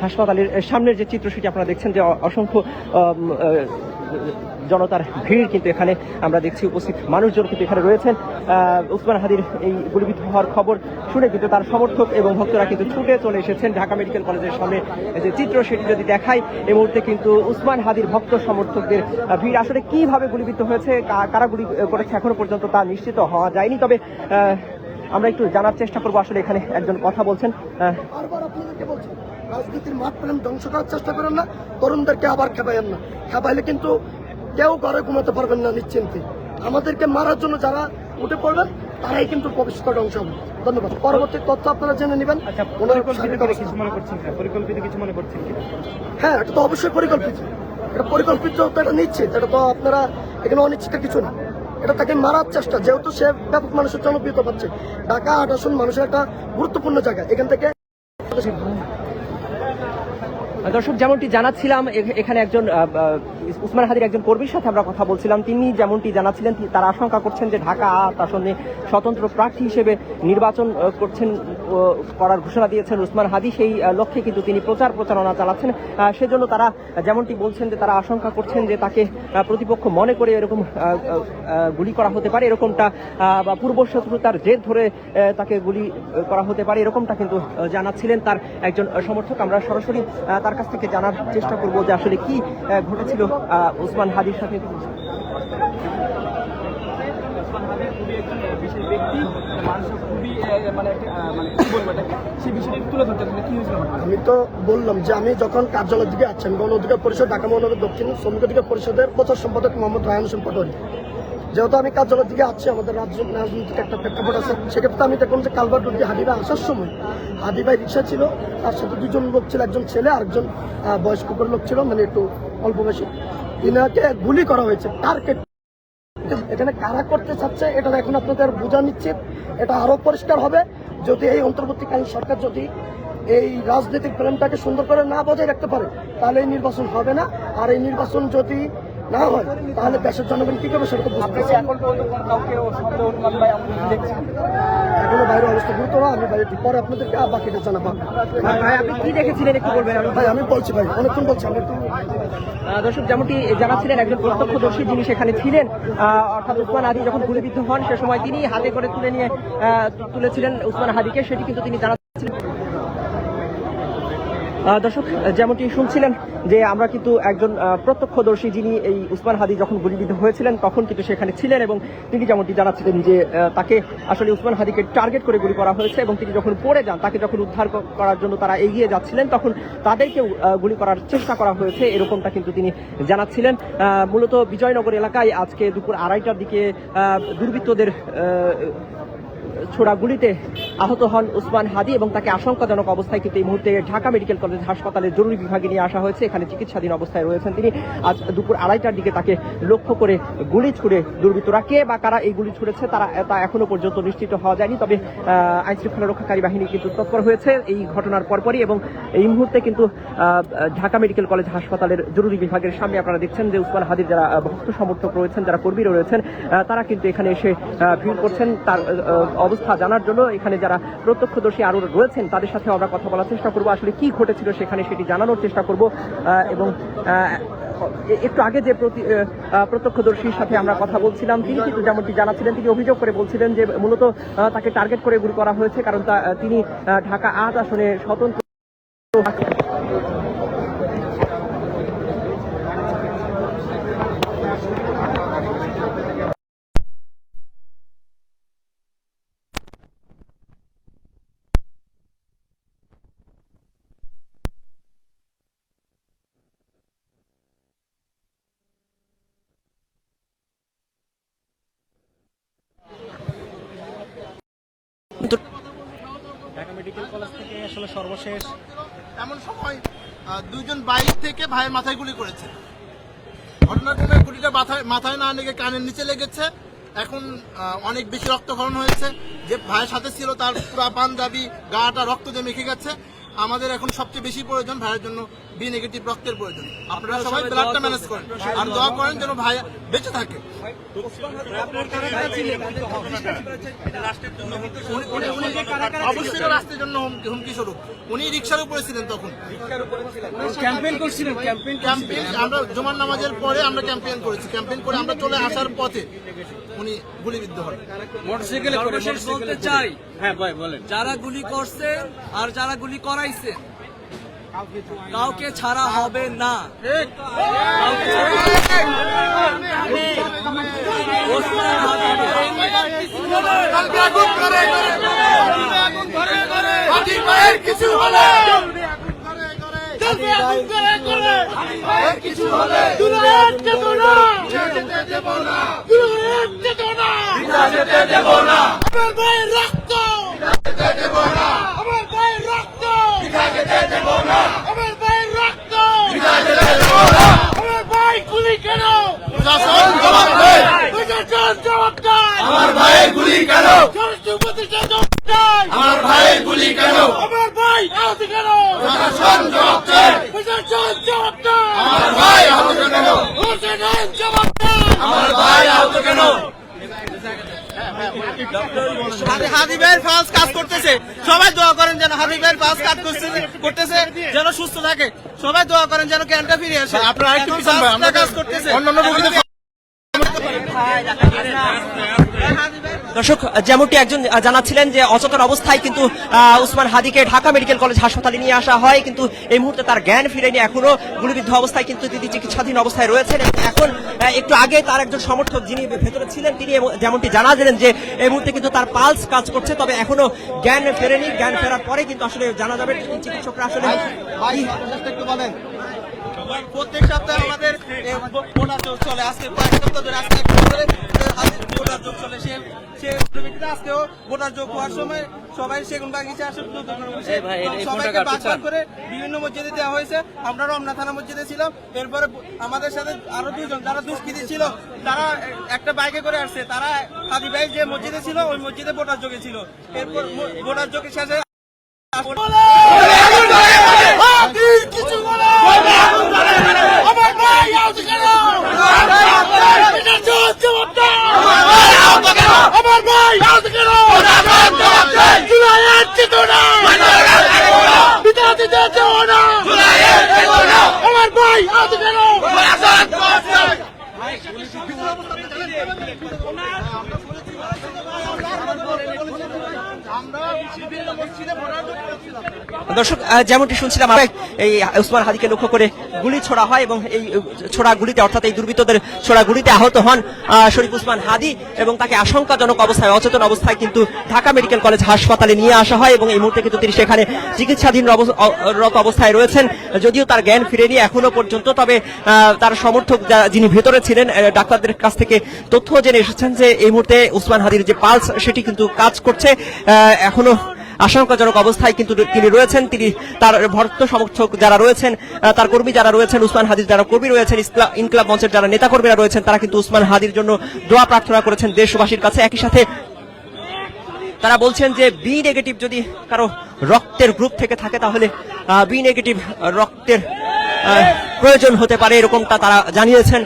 হাসপাতালের সামনের যে চিত্র সেটি আপনারা দেখছেন যে অসংখ্য জনতার ভিড় কিন্তু এখানে আমরা দেখছি, উপস্থিত মানুষজন কিন্তু এখানে রয়েছেন। উসমান হাদির এই গুলিবিদ্ধ হওয়ার খবর শুনে কিন্তু তার সমর্থক এবং ভক্তরা কিন্তু ছুটে চলে এসেছেন ঢাকা মেডিকেল কলেজের সামনে। যে চিত্র সেটি যদি দেখাই, এই মুহূর্তে কিন্তু উসমান হাদির ভক্ত সমর্থকদের ভিড়। আসলে কিভাবে গুলিবিদ্ধ হয়েছে, কারা গুলি করেছে এখনো পর্যন্ত তা নিশ্চিত হওয়া যায়নি, তবে আমরা একটু জানার চেষ্টা করবো। আসলে এখানে একজন কথা বলছেন। রাজনীতির মাঠ প্রেম ধ্বংস করার চেষ্টা করেন না, তরুণদেরকে আবার খেপাইয়েন না। খেপাইলে কিন্তু কেউ ঘরে ঘুমাতে পারবেন না নিশ্চিন্তে। আমাদেরকে মারার জন্য যারা উঠে পড়বেন তারাই কিন্তু ভবিষ্যৎ ধ্বংস হবে। ধন্যবাদ। পরবর্তী তথ্য আপনারা জেনে নেবেন। হ্যাঁ, এটা তো অবশ্যই পরিকল্পিত। এটা পরিকল্পিত তো, এটা নিশ্চিত। এটা তো আপনারা এখানে অনিশ্চিত কিছু না। এটা তাকে মারার চেষ্টা, যেহেতু সে ব্যাপক মানুষের জনপ্রিয়তা পাচ্ছে। ঢাকা ৮ আসন মানুষের একটা গুরুত্বপূর্ণ জায়গা। এখান থেকে দর্শক, যেমনটি জানাচ্ছিলাম, এখানে একজন উসমান হাদির একজন কর্মীর সাথে আমরা কথা বলছিলাম। তিনি যেমনটি জানাচ্ছিলেন, তারা আশঙ্কা করছেন যে ঢাকা ৮ আসনে স্বতন্ত্র প্রার্থী হিসেবে নির্বাচন করার ঘোষণা দিয়েছেন উসমান হাদি। সেই লক্ষ্যে কিন্তু তিনি প্রচারণা চালাচ্ছেন। সেজন্য তারা যেমনটি বলছেন যে তারা আশঙ্কা করছেন যে তাকে প্রতিপক্ষ মনে করে এরকম গুলি করা হতে পারে, এরকমটা বা পূর্বশত্রুতার জের ধরে তাকে গুলি করা হতে পারে, এরকমটা কিন্তু জানাচ্ছিলেন তার একজন সমর্থক। আমরা সরাসরি তার কাছ থেকে জানার চেষ্টা করব যে আসলে কি ঘটেছিল উসমান হাদির সাথে। আমি তো বললাম যে আমি যখন কার্যালয়ের দিকে আছেন, গণ অধিকার পরিষদ ঢাকা মহানগর দক্ষিণ শ্রমিক অধিকার পরিষদের প্রচার সম্পাদক মোহাম্মদ রায়হান হোসেন পটোয়ারি, যেহেতু আমি কার্যালয়ের দিকে আছি, আমাদের রাজনৈতিক একটা প্রেক্ষাপট আছে, সেক্ষেত্রে আমি দেখলাম যে কালভার্ট রোড দিয়ে হাদিভাই আসার সময় হাদিভাই রিক্সা ছিল, তার সাথে দুজন লোক ছিল, একজন ছেলে আরেকজন বয়স্ক করে লোক ছিল, মানে একটু অল্প বয়সী। ইনাকে গুলি করা হয়েছে টার্গেট। এখানে কারা করতে চাচ্ছে এটা এখন আপনাদের বোঝা নিশ্চিত। এটা আরো পরিষ্কার হবে যদি এই অন্তর্বর্তীকালীন সরকার যদি এই রাজনৈতিক প্রেমটাকে সুন্দর করে না বজায় রাখতে পারে, তাহলে এই নির্বাচন হবে না। আর এই নির্বাচন যদি না হয় তাহলে দেশের জনগণ কি করবে সেটা তো বুঝতে পারছি। এখনো বাইরের অবস্থা গুরুতর। আমি ভাই একটু পরে আপনাদেরকে বাকিটা জানাবো। আপনি কি দেখেছিলেন একটু বলবেন? ভাই আমি বলছি, ভাই অনেকক্ষণ বলছি। দর্শক, যেমনটি জানাচ্ছিলেন একজন প্রত্যক্ষদর্শী যিনি সেখানে ছিলেন, অর্থাৎ উসমান হাদি যখন গুলিবিদ্ধ হন সে সময় তিনি হাতে করে তুলেছিলেন উসমান হাদিকে, সেটি কিন্তু তিনি জানাচ্ছিলেন। দর্শক, যেমনটি শুনছিলেন যে আমরা কিন্তু একজন প্রত্যক্ষদর্শী যিনি এই উসমান হাদি যখন গুলিবিদ্ধ হয়েছিলেন তখন কিন্তু সেখানে ছিলেন, এবং তিনি যেমনটি জানাচ্ছিলেন যে তাকে আসলে উসমান হাদিকে টার্গেট করে গুলি করা হয়েছে, এবং তিনি যখন পড়ে যান তাকে যখন উদ্ধার করার জন্য তারা এগিয়ে যাচ্ছিলেন তখন তাদেরকেও গুলি করার চেষ্টা করা হয়েছে, এরকমটা কিন্তু তিনি জানাচ্ছিলেন। মূলত বিজয়নগর এলাকায় আজকে দুপুর 2:30টার দিকে দুর্বৃত্তদের ছোড়া গুলিতে আহত হন উসমান হাদি, এবং তাকে আশঙ্কাজনক অবস্থায় কিন্তু এই মুহূর্তে ঢাকা মেডিকেল কলেজ হাসপাতালের জরুরি বিভাগে নিয়ে আসা হয়েছে। এখানে চিকিৎসাধীন অবস্থায় রয়েছেন তিনি। আজ দুপুর 2:30টার দিকে তাকে লক্ষ্য করে গুলি ছুড়ে দুর্বৃত্তরা, কে বা কারা এই গুলি ছুড়েছে তা এখনো পর্যন্ত নিশ্চিত হওয়া যায়নি, তবে আইন শৃঙ্খলা রক্ষাকারী বাহিনী কিন্তু তৎপর হয়েছে এই ঘটনার পরপরই, এবং এই মুহূর্তে কিন্তু ঢাকা মেডিকেল কলেজ হাসপাতালের জরুরি বিভাগের সামনে আপনারা দেখছেন যে উসমান হাদির যারা ভক্ত সমর্থক রয়েছেন, যারা কর্মী রয়েছেন, তারা কিন্তু এখানে এসে ভিড় করছেন তার অবস্থা জানার জন্য। এখানে যারা প্রত্যক্ষদর্শী আরো রয়েছেন তাদের সাথে আমরা কথা বলার চেষ্টা করব, আসলে কি ঘটেছিল সেখানে সেটি জানানোর চেষ্টা করব। এবং একটু আগে যে প্রত্যক্ষদর্শীর সাথে আমরা কথা বলছিলাম তিনি কিন্তু যেমনটি জানাচ্ছিলেন, তিনি অভিযোগ করে বলছিলেন যে মূলত তাকে টার্গেট করে গুলি করা হয়েছে, কারণ তিনি ঢাকা ৮ আসনে স্বতন্ত্র। ঢাকা মেডিকেল কলেজ থেকে আসলে সর্বশেষ এমন সময় দুইজন বাইক থেকে ভাইয়ের মাথায় গুলি করেছে। ঘটনাক্রমে গুলিটা মাথায় না লেগে কানের নিচে লেগেছে। এখন অনেক বেশি রক্তক্ষরণ হয়েছে। যে ভাইয়ের সাথে ছিল তার পুরা পাঞ্জাবি গাটা রক্ত দিয়ে মেখে গেছে। আমাদের এখন সবচেয়ে বেশি প্রয়োজন ভাইয়ের জন্য বি নেগেটিভ রক্তের প্রয়োজন। আপনারা সবাই ব্লাডটা ম্যানেজ করেন আর দোয়া করেন যেন ভাই বেঁচে থাকে। অবশ্যই রাস্তার জন্য হুমকি স্বরূপ। উনি রিক্সার উপরে ছিলেন তখন, ক্যাম্পেইন করছিলেন। ক্যাম্পেইন আমরা জুমার নামাজের পরে আমরা ক্যাম্পেইন করেছি। ক্যাম্পেইন করে আমরা চলে আসার পথে উনি গুলিবিদ্ধ হন। মোটরসাইকেলে বলতে চাই, হ্যাঁ ভাই বলেন, যারা গুলি করছে আর যারা গুলি করাইছে কাউকে ছাড়া হবে না। কিছু হলে আমার ভাইয়ের গুলি কেন? আমার ভাইয়ের গুলি কেন? আমার ভাই আহত কেন? আমার ভাই আহত কেন? আমার ভাই আহত কেন? হাদি ভাইয়ের ফাঁস কাজ করতেছে, সবাই দোয়া করেন যেন হাদি ভাইয়ের ফাঁস কাজ করতেছে যেন সুস্থ থাকে। সবাই দোয়া করেন যেন ক্যানটা ফিরে আসে। আপনারা আরেকটু পিছন ভাই, আমরা কাজ করতেছে অন্যান্য রোগীদের। দর্শক, যেমনটি একজন জানাচ্ছিলেন যে অচেতন অবস্থায় কিন্তু উসমান হাদিকে ঢাকা মেডিকেল কলেজ হাসপাতালে নিয়ে আসা হয়, কিন্তু এই মুহূর্তে তার জ্ঞান ফিরেনি। এখনো গুলিবিদ্ধ অবস্থায় কিন্তু তিনি চিকিৎসাধীন অবস্থায় রয়েছেন। এখন একটু আগে তার একজন সমর্থক যিনি ভেতরে ছিলেন তিনি যেমনটি জানালেন যে এই মুহূর্তে কিন্তু তার পালস কাজ করছে, তবে এখনো জ্ঞান ফেরেনি। জ্ঞান ফেরার পরে কিন্তু আসলে জানা যাবে চিকিৎসকরা আসলে একটু বলেন। প্রত্যেক সপ্তাহে আমাদের ভোটার যোগ চলে, আজকে কয়েক সপ্তাহ ধরে আজকে ভোটার যোগ চলে। আজকেও ভোটার যোগ হওয়ার সময় সবাই সেগুন বাগিচা আসে, সবাইকে বাছাই করে বিভিন্ন মসজিদে দেওয়া হয়েছে। আমরা রমনা থানা মসজিদে ছিলাম। এরপরে আমাদের সাথে আরো দুজন যারা দুষ্কৃতী ছিল তারা একটা বাইকে করে আসছে। তারা হাদি ভাই যে মসজিদে ছিল ওই মসজিদে ভোটার যোগে ছিল। এরপর ভোটার যোগের শেষে দর্শক, যেমনটি শুনছিলাম এই উসমান হাদিকে লক্ষ্য করে গুলি ছোড়া হয় এবং এই ছোড়া গুলিতে অর্থাৎ এই দুর্বৃত্তদের ছোড়া গুলিতে আহত হন শরীফ উসমান হাদি এবং তাকে আশঙ্কাজনক অবস্থায় অচেতন অবস্থায় কিন্তু ঢাকা মেডিকেল কলেজ হাসপাতালে নিয়ে আসা হয় এবং এই মুহূর্তে কিন্তু তিনি সেখানে চিকিৎসাধীন রত অবস্থায় রয়েছেন। যদিও তার জ্ঞান ফিরেনি এখনো পর্যন্ত, তবে তার সমর্থক যিনি ভেতরে ছিলেন ডাক্তারদের কাছ থেকে তথ্য জেনে এসেছেন যে এই মুহূর্তে উসমান হাদির যে পালস সেটি কিন্তু কাজ করছে। এখনো আশঙ্কাজনক অবস্থায় কিন্তু তিনি রয়েছেন। তিনি তার ভক্ত সমর্থক যারা রয়েছেন, তার কর্মী যারা রয়েছেন, উসমান হাদির যারা কর্মী রয়েছেন, ইনকলাব মঞ্চের যারা নেতাকর্মীরা রয়েছেন, তারা কিন্তু উসমান হাদির জন্য দোয়া প্রার্থনা করেছেন দেশবাসীর কাছে। একই সাথে তারা বলছেন যে বি নেগেটিভ যদি কারো রক্তের গ্রুপ থেকে থাকে তাহলে বি নেগেটিভ রক্তের প্রয়োজন হতে পারে, এরকমটা তারা জানিয়েছেন।